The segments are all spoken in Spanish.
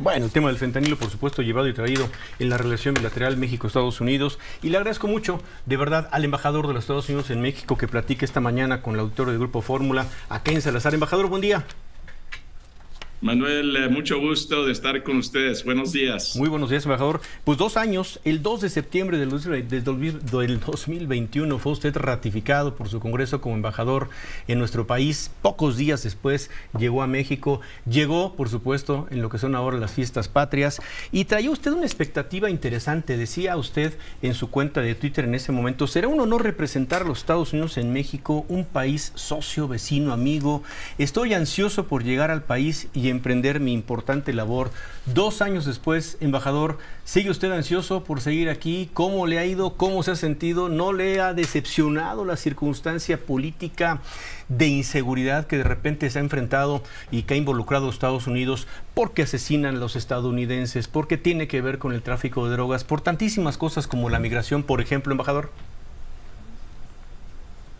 Bueno, el tema del fentanilo, por supuesto, llevado y traído en la relación bilateral México-Estados Unidos. Y le agradezco mucho, de verdad, al embajador de los Estados Unidos en México que platique esta mañana con el auditor del Grupo Fórmula, a Ken Salazar. Embajador, buen día. Manuel, mucho gusto de estar con ustedes. Buenos días. Muy buenos días, embajador. Pues 2 años, el 2 de septiembre del 2021 fue usted ratificado por su Congreso como embajador en nuestro país. Pocos días después llegó a México. Llegó, por supuesto, en lo que son ahora las fiestas patrias. Y traía usted una expectativa interesante. Decía usted en su cuenta de Twitter en ese momento: será un honor representar a los Estados Unidos en México, un país socio, vecino, amigo. Estoy ansioso por llegar al país y emprender mi importante labor. 2 años después, embajador, ¿sigue usted ansioso por seguir aquí? ¿Cómo le ha ido? ¿Cómo se ha sentido? ¿No le ha decepcionado la circunstancia política de inseguridad que de repente se ha enfrentado y que ha involucrado a Estados Unidos porque asesinan a los estadounidenses, porque tiene que ver con el tráfico de drogas, por tantísimas cosas como la migración, por ejemplo, embajador?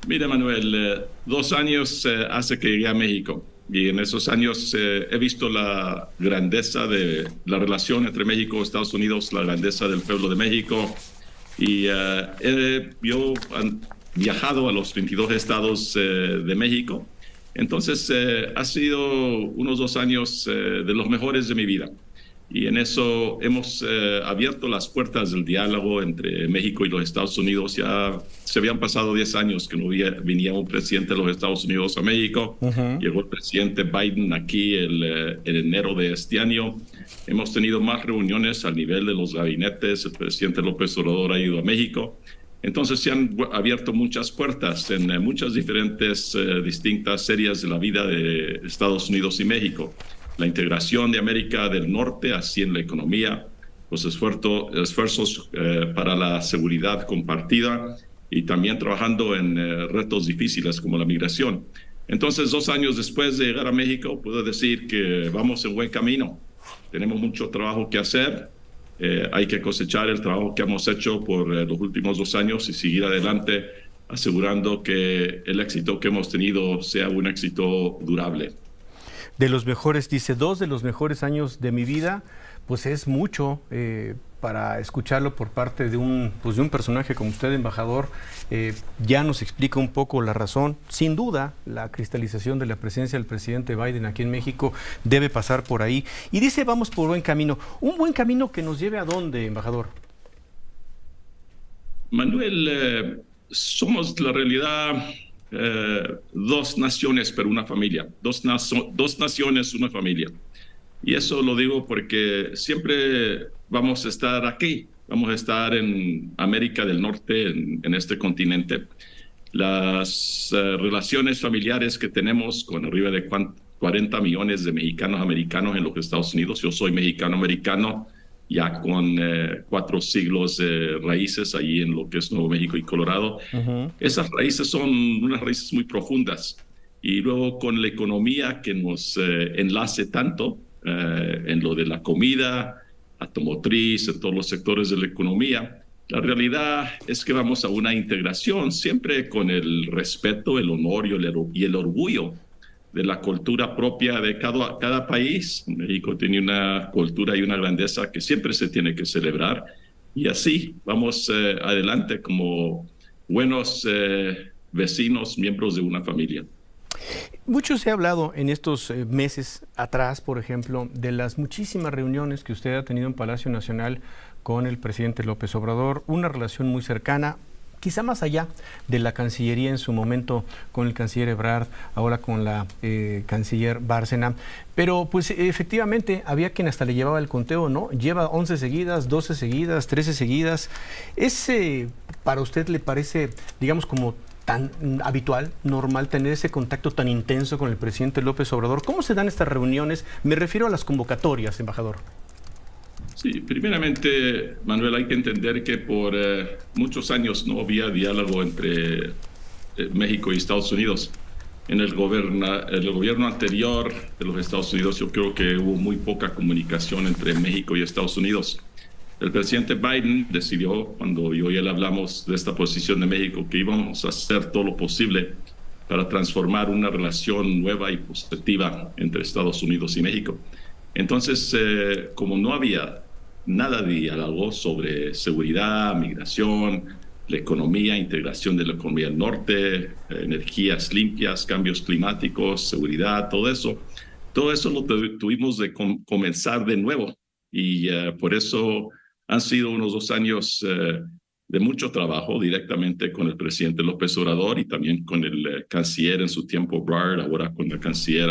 Mira, Manuel, 2 años hace que llegué a México. Y en esos años he visto la grandeza de la relación entre México y Estados Unidos, la grandeza del pueblo de México. Y yo he viajado a los 22 estados de México. Entonces, ha sido unos 2 años de los mejores de mi vida. Y en eso hemos abierto las puertas del diálogo entre México y los Estados Unidos. Ya se habían pasado 10 años que no venía un presidente de los Estados Unidos a México. Llegó el presidente Biden aquí en enero de este año. Hemos tenido más reuniones al nivel de los gabinetes. El presidente López Obrador ha ido a México. Entonces se han abierto muchas puertas en muchas diferentes, distintas áreas de la vida de Estados Unidos y México. La integración de América del Norte, así en la economía, los esfuerzos para la seguridad compartida y también trabajando en retos difíciles como la migración. Entonces, 2 años después de llegar a México, puedo decir que vamos en buen camino. Tenemos mucho trabajo que hacer. Hay que cosechar el trabajo que hemos hecho por los últimos 2 años y seguir adelante, asegurando que el éxito que hemos tenido sea un éxito durable. De los mejores, dice, 2 de los mejores años de mi vida, pues es mucho para escucharlo por parte de un personaje como usted, embajador. Ya nos explica un poco la razón. Sin duda, la cristalización de la presencia del presidente Biden aquí en México debe pasar por ahí. Y dice, vamos por buen camino. ¿Un buen camino que nos lleve a dónde, embajador? Manuel, somos la realidad... 2 naciones pero una familia, dos naciones, una familia. Y eso lo digo porque siempre vamos a estar aquí, vamos a estar en América del Norte, en este continente. Las relaciones familiares que tenemos con arriba de 40 millones de mexicanos americanos en los Estados Unidos. Yo soy mexicano-americano, ya con 4 siglos de raíces allí en lo que es Nuevo México y Colorado. Esas raíces son unas raíces muy profundas. Y luego con la economía que nos enlace tanto en lo de la comida, automotriz, en todos los sectores de la economía, la realidad es que vamos a una integración siempre con el respeto, el honor y el orgullo de la cultura propia de cada país. México tiene una cultura y una grandeza que siempre se tiene que celebrar. Y así vamos adelante como buenos vecinos, miembros de una familia. Mucho se ha hablado en estos meses atrás, por ejemplo, de las muchísimas reuniones que usted ha tenido en Palacio Nacional con el presidente López Obrador, una relación muy cercana, quizá más allá de la Cancillería en su momento con el canciller Ebrard, ahora con la canciller Bárcena, pero pues efectivamente había quien hasta le llevaba el conteo, ¿no? Lleva 11 seguidas, 12 seguidas, 13 seguidas. ¿Para usted le parece, digamos, como tan habitual, normal, tener ese contacto tan intenso con el presidente López Obrador? ¿Cómo se dan estas reuniones? Me refiero a las convocatorias, embajador. Sí, primeramente, Manuel, hay que entender que por muchos años no había diálogo entre México y Estados Unidos. En el gobierno anterior de los Estados Unidos, yo creo que hubo muy poca comunicación entre México y Estados Unidos. El presidente Biden decidió, cuando yo y él hablamos de esta posición de México, que íbamos a hacer todo lo posible para transformar una relación nueva y positiva entre Estados Unidos y México. Entonces, como no había nada de diálogo sobre seguridad, migración, la economía, integración de la economía del norte, energías limpias, cambios climáticos, seguridad, todo eso lo tuvimos de comenzar de nuevo. Y por eso han sido unos 2 años de mucho trabajo directamente con el presidente López Obrador y también con el canciller en su tiempo, Brard, ahora con la canciller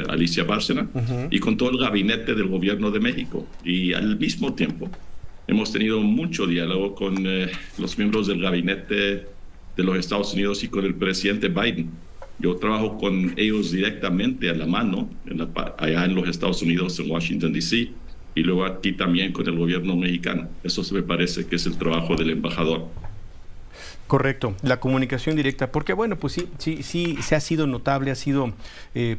Alicia Bárcena, y con todo el gabinete del gobierno de México. Y al mismo tiempo hemos tenido mucho diálogo con los miembros del gabinete de los Estados Unidos y con el presidente Biden. Yo trabajo con ellos directamente a la mano, allá en los Estados Unidos, en Washington, D.C., y luego aquí también con el gobierno mexicano. Eso se me parece que es el trabajo del embajador. Correcto, la comunicación directa, porque bueno, pues sí, se ha sido notable, ha sido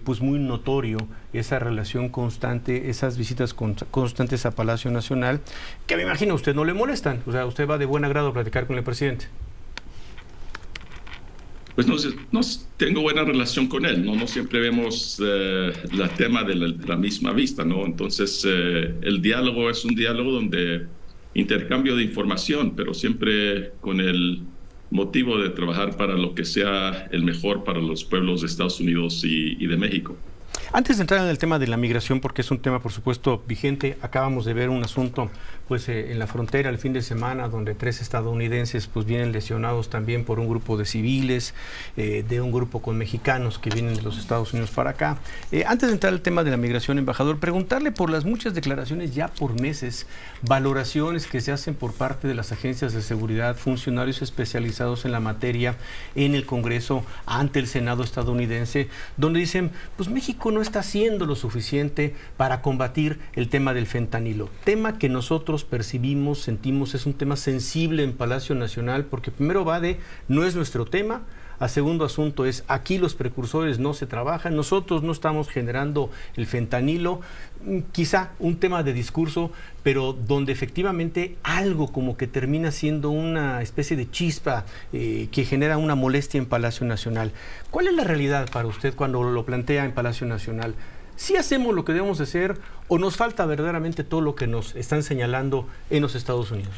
pues muy notorio esa relación constante, esas visitas constantes a Palacio Nacional, que me imagino a usted no le molestan, o sea, usted va de buen agrado a platicar con el presidente. Pues no tengo buena relación con él, no siempre vemos el tema de la misma vista, ¿no? Entonces, el diálogo es un diálogo donde intercambio de información, pero siempre con el motivo de trabajar para lo que sea el mejor para los pueblos de Estados Unidos y de México. Antes de entrar en el tema de la migración, porque es un tema, por supuesto, vigente, acabamos de ver un asunto pues en la frontera el fin de semana, donde 3 estadounidenses pues vienen lesionados también por un grupo de civiles, de un grupo con mexicanos que vienen de los Estados Unidos para acá. Antes de entrar al tema de la migración, embajador, preguntarle por las muchas declaraciones ya por meses, valoraciones que se hacen por parte de las agencias de seguridad, funcionarios especializados en la materia en el Congreso, ante el Senado estadounidense, donde dicen, pues México no está haciendo lo suficiente para combatir el tema del fentanilo, tema que nosotros percibimos, sentimos, es un tema sensible en Palacio Nacional, porque primero va de, no es nuestro tema, a segundo asunto es, aquí los precursores no se trabajan, nosotros no estamos generando el fentanilo, quizá un tema de discurso, pero donde efectivamente algo como que termina siendo una especie de chispa que genera una molestia en Palacio Nacional. ¿Cuál es la realidad para usted cuando lo plantea en Palacio Nacional? ¿Sí hacemos lo que debemos de hacer o nos falta verdaderamente todo lo que nos están señalando en los Estados Unidos?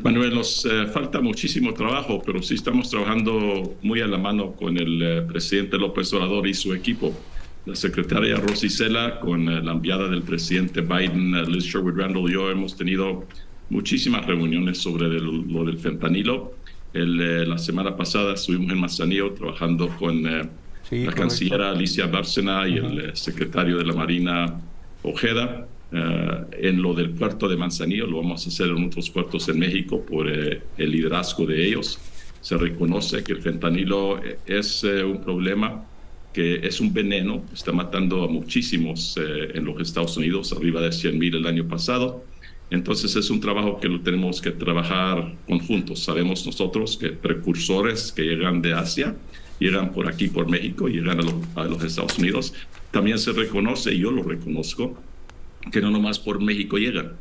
Manuel, nos falta muchísimo trabajo, pero sí estamos trabajando muy a la mano con el presidente López Obrador y su equipo. La secretaria Rosy Cela, con la enviada del presidente Biden, Liz Sherwood Randall y yo, hemos tenido muchísimas reuniones sobre lo del fentanilo. La semana pasada estuvimos en Manzanillo trabajando con la canciller Alicia Bárcena y el secretario de la Marina Ojeda. En lo del puerto de Manzanillo, lo vamos a hacer en otros puertos en México por el liderazgo de ellos. Se reconoce que el fentanilo es un problema, que es un veneno, está matando a muchísimos en los Estados Unidos, arriba de 100,000 el año pasado. Entonces es un trabajo que lo tenemos que trabajar conjuntos. Sabemos nosotros que precursores que llegan de Asia, llegan por aquí, por México, llegan a los Estados Unidos. También se reconoce, y yo lo reconozco, que no nomás por México llegan.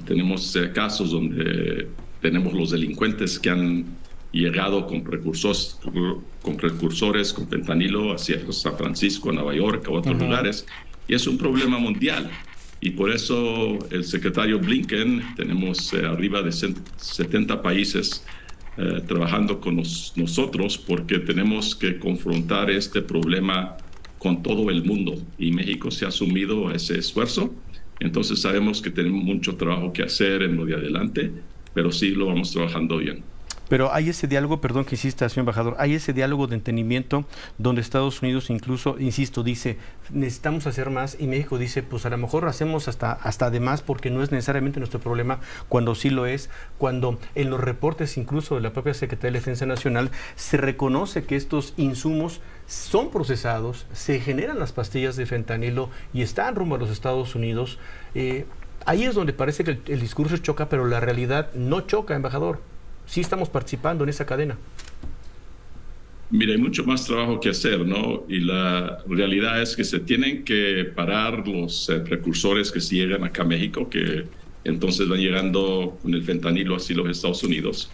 Tenemos casos donde tenemos los delincuentes que han llegado con precursores, con fentanilo hacia San Francisco, Nueva York, a otros lugares, y es un problema mundial. Y por eso el secretario Blinken, tenemos arriba de 70 países trabajando con nosotros, porque tenemos que confrontar este problema con todo el mundo, y México se ha asumido a ese esfuerzo. Entonces sabemos que tenemos mucho trabajo que hacer en lo de adelante, pero sí lo vamos trabajando bien. Pero hay ese diálogo, perdón que insista, señor embajador, hay ese diálogo de entendimiento donde Estados Unidos incluso, insisto, dice, necesitamos hacer más, y México dice, pues a lo mejor hacemos hasta de más porque no es necesariamente nuestro problema, cuando sí lo es, cuando en los reportes incluso de la propia Secretaría de Defensa Nacional se reconoce que estos insumos son procesados, se generan las pastillas de fentanilo y están rumbo a los Estados Unidos. Ahí es donde parece que el discurso choca, pero la realidad no choca, embajador. Sí estamos participando en esa cadena. Mira, hay mucho más trabajo que hacer, ¿no? Y la realidad es que se tienen que parar los precursores que sí llegan acá a México, que entonces van llegando con el fentanilo hacia los Estados Unidos.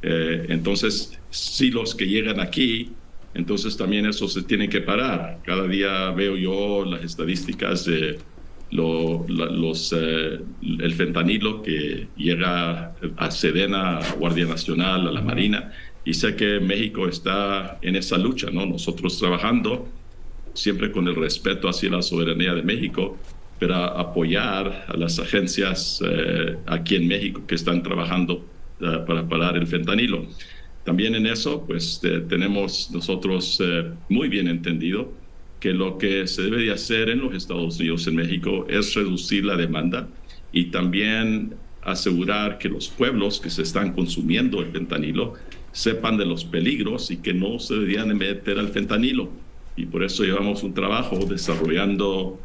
Entonces, sí, los que llegan aquí Entonces también eso se tiene que parar. Cada día veo yo las estadísticas de el fentanilo que llega a Sedena, a Guardia Nacional, a la Marina, y sé que México está en esa lucha, ¿no? Nosotros trabajando siempre con el respeto hacia la soberanía de México, pero apoyar a las agencias aquí en México que están trabajando para parar el fentanilo. También en eso, pues tenemos nosotros muy bien entendido que lo que se debe de hacer en los Estados Unidos, en México, es reducir la demanda y también asegurar que los pueblos que se están consumiendo el fentanilo sepan de los peligros y que no se deberían de meter al fentanilo. Y por eso llevamos un trabajo desarrollando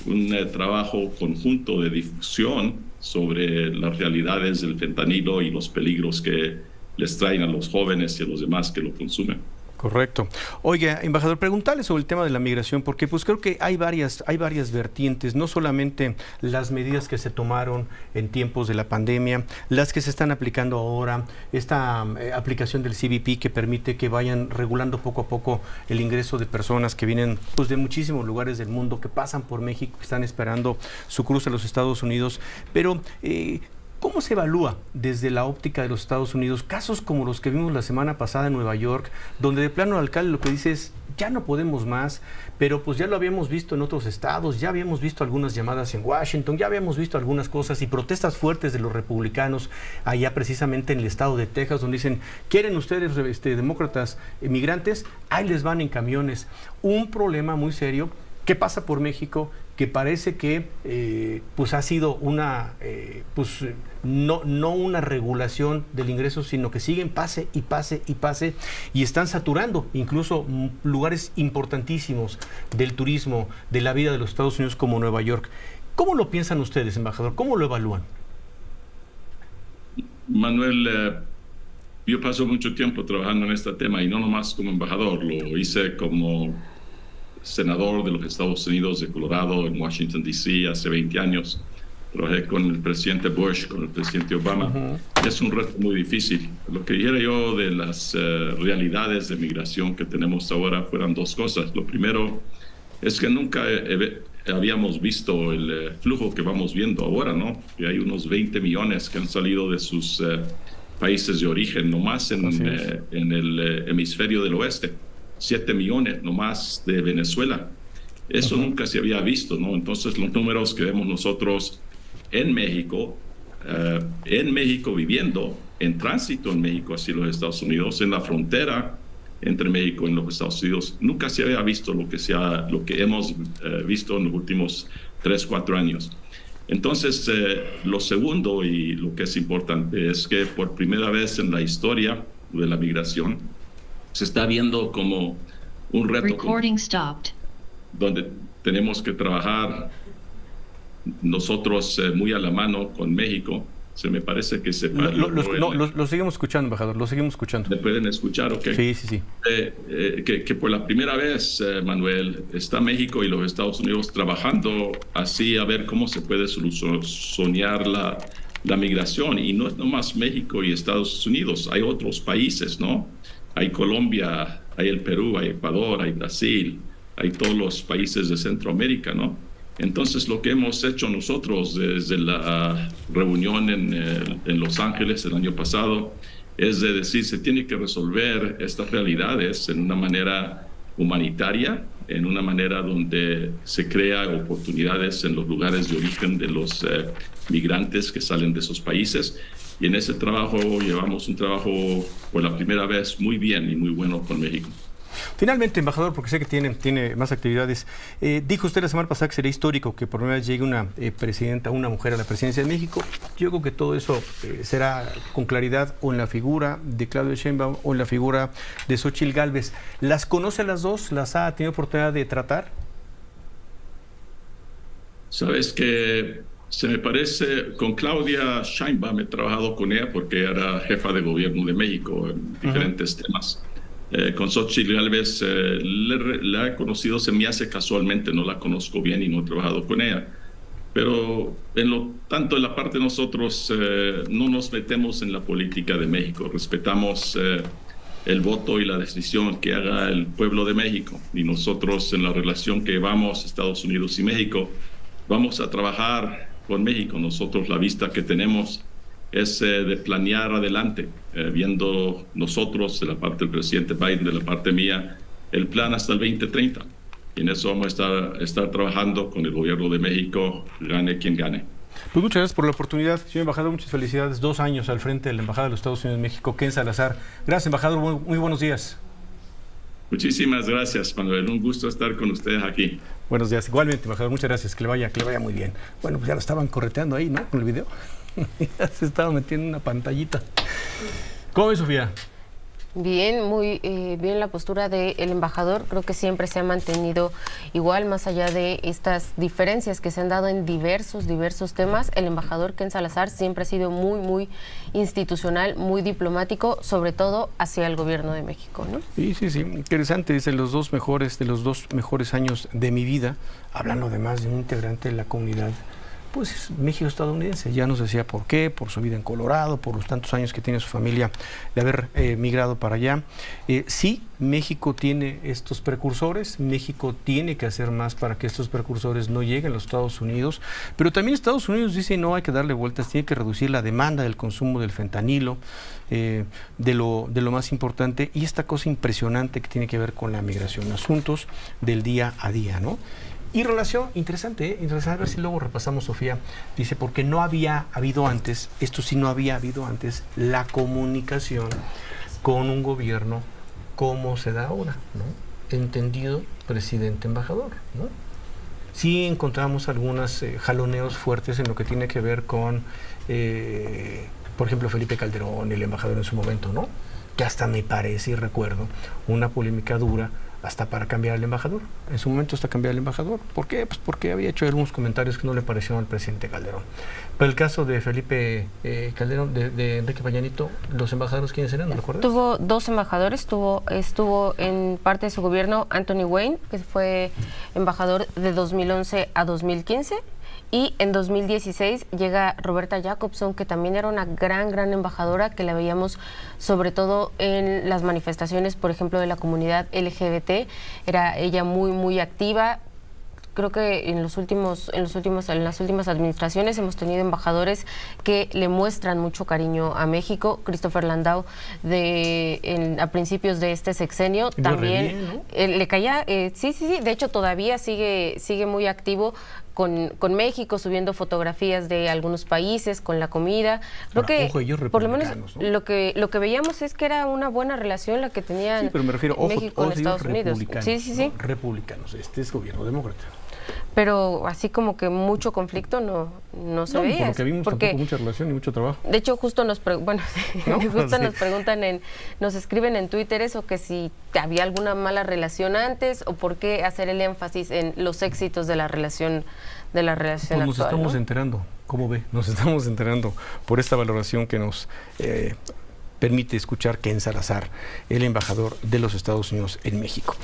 un trabajo conjunto de difusión sobre las realidades del fentanilo y los peligros que les traen a los jóvenes y a los demás que lo consumen. Correcto. Oiga, embajador, preguntarle sobre el tema de la migración, porque pues creo que hay varias vertientes, no solamente las medidas que se tomaron en tiempos de la pandemia, las que se están aplicando ahora, esta aplicación del CBP que permite que vayan regulando poco a poco el ingreso de personas que vienen pues de muchísimos lugares del mundo, que pasan por México, que están esperando su cruce a los Estados Unidos, pero ¿cómo se evalúa desde la óptica de los Estados Unidos casos como los que vimos la semana pasada en Nueva York, donde de plano el alcalde lo que dice es, ya no podemos más, pero pues ya lo habíamos visto en otros estados, ya habíamos visto algunas llamadas en Washington, ya habíamos visto algunas cosas y protestas fuertes de los republicanos allá precisamente en el estado de Texas, donde dicen, ¿quieren ustedes demócratas migrantes? Ahí les van en camiones. Un problema muy serio que pasa por México, que parece que pues ha sido una no una regulación del ingreso, sino que siguen pase y están saturando incluso lugares importantísimos del turismo, de la vida de los Estados Unidos como Nueva York. ¿Cómo lo piensan ustedes, embajador? ¿Cómo lo evalúan? Manuel, yo paso mucho tiempo trabajando en este tema y no nomás como embajador, lo hice como senador de los Estados Unidos de Colorado en Washington, D.C. hace 20 años. Trabajé con el presidente Bush, con el presidente Obama. Es un reto muy difícil. Lo que dijera yo de las realidades de migración que tenemos ahora fueran dos cosas. Lo primero es que nunca habíamos visto el flujo que vamos viendo ahora, ¿no? Que hay unos 20 millones que han salido de sus países de origen, nomás en el hemisferio del oeste. 7 millones nomás de Venezuela. Eso nunca se había visto, ¿no? Entonces los números que vemos nosotros en México viviendo, en tránsito en México hacia los Estados Unidos, en la frontera entre México y los Estados Unidos, nunca se había visto lo que hemos visto en los últimos 3-4 años. Entonces, lo segundo y lo que es importante es que por primera vez en la historia de la migración, se está viendo como un reto donde tenemos que trabajar nosotros muy a la mano con México. Se me parece que se... Lo seguimos escuchando, embajador, lo seguimos escuchando. ¿Me pueden escuchar? Ok. Sí. Que por la primera vez, Manuel, está México y los Estados Unidos trabajando así a ver cómo se puede solucionar la migración. Y no es nomás México y Estados Unidos, hay otros países, ¿no? Hay Colombia, hay el Perú, hay Ecuador, hay Brasil, hay todos los países de Centroamérica, ¿no? Entonces, lo que hemos hecho nosotros desde la reunión en Los Ángeles el año pasado es de decir, se tiene que resolver estas realidades en una manera humanitaria, en una manera donde se crea oportunidades en los lugares de origen de los migrantes que salen de esos países. Y en ese trabajo llevamos un trabajo por la primera vez muy bien y muy bueno con México. Finalmente, embajador, porque sé que tiene más actividades, dijo usted la semana pasada que sería histórico que por primera vez llegue una presidenta, una mujer a la presidencia de México. Yo creo que todo eso será con claridad o en la figura de Claudia Sheinbaum o en la figura de Xóchitl Gálvez. ¿Las conoce a las dos? ¿Las ha tenido oportunidad de tratar? Sabes que se me parece, con Claudia Sheinbaum he trabajado con ella porque era jefa de gobierno de México en diferentes temas. Con Xóchitl Gálvez la he conocido, se me hace casualmente, no la conozco bien y no he trabajado con ella. Pero tanto en la parte de nosotros no nos metemos en la política de México, respetamos el voto y la decisión que haga el pueblo de México. Y nosotros, en la relación que llevamos Estados Unidos y México, vamos a trabajar con México. Nosotros la vista que tenemos es de planear adelante, viendo nosotros, de la parte del presidente Biden, de la parte mía, el plan hasta el 2030. Y en eso vamos a estar trabajando con el gobierno de México, gane quien gane. Pues muchas gracias por la oportunidad, señor embajador, muchas felicidades. 2 años al frente de la Embajada de los Estados Unidos en México, Ken Salazar. Gracias, embajador, muy buenos días. Muchísimas gracias, Manuel. Un gusto estar con ustedes aquí. Buenos días. Igualmente, embajador, muchas gracias. Que le vaya muy bien. Bueno, pues ya lo estaban correteando ahí, ¿no? Con el video. Ya se estaba metiendo en una pantallita. ¿Cómo ves, Sofía? Bien, muy bien la postura del embajador. Creo que siempre se ha mantenido igual, más allá de estas diferencias que se han dado en diversos temas. El embajador Ken Salazar siempre ha sido muy institucional, muy diplomático, sobre todo hacia el gobierno de México, ¿no? Sí. Interesante, dice, de los dos mejores años de mi vida, hablando además de un integrante de la comunidad pues México-estadounidense. Ya nos decía por qué, por su vida en Colorado, por los tantos años que tiene su familia de haber migrado para allá. Sí, México tiene estos precursores, México tiene que hacer más para que estos precursores no lleguen a los Estados Unidos, pero también Estados Unidos dice no hay que darle vueltas, tiene que reducir la demanda del consumo del fentanilo, de lo más importante, y esta cosa impresionante que tiene que ver con la migración, asuntos del día a día, ¿no? Y relación, interesante, a ver si luego repasamos, Sofía, dice, porque no había habido antes, la comunicación con un gobierno como se da ahora, ¿no? Entendido presidente-embajador, ¿no? Sí encontramos algunos jaloneos fuertes en lo que tiene que ver con, por ejemplo, Felipe Calderón, el embajador en su momento, ¿no? Que hasta me parece y recuerdo una polémica dura hasta para cambiar al embajador. En su momento hasta cambiar al embajador. ¿Por qué? Pues porque había hecho algunos comentarios que no le parecieron al presidente Calderón. Pero el caso de Felipe Calderón, de Enrique Peña Nieto, ¿los embajadores quiénes eran? ¿No lo recuerdas? Tuvo 2 embajadores, estuvo en parte de su gobierno Anthony Wayne, que fue embajador de 2011 a 2015, y en 2016 llega Roberta Jacobson, que también era una gran embajadora, que la veíamos sobre todo en las manifestaciones, por ejemplo, de la comunidad LGBT. Era ella muy activa. Creo que en las últimas administraciones hemos tenido embajadores que le muestran mucho cariño a México. Christopher Landau, a principios de este sexenio, también bien, ¿no? Le caía, sí, de hecho todavía sigue muy activo con México, subiendo fotografías de algunos países, con la comida. Creo que, por lo menos, ¿no? lo que veíamos es que era una buena relación la que tenían, sí, pero me refiero, México con Estados Unidos. Sí. ¿no? Republicanos, este es gobierno demócrata. Pero así como que mucho conflicto no se veía. Por lo que vimos, tampoco mucha relación y mucho trabajo. De hecho, justo nos preguntan nos escriben en Twitter eso, que si había alguna mala relación antes o por qué hacer el énfasis en los éxitos de la relación actual. Nos estamos enterando, ¿cómo ve? Nos estamos enterando por esta valoración que nos permite escuchar Ken Salazar, el embajador de los Estados Unidos en México.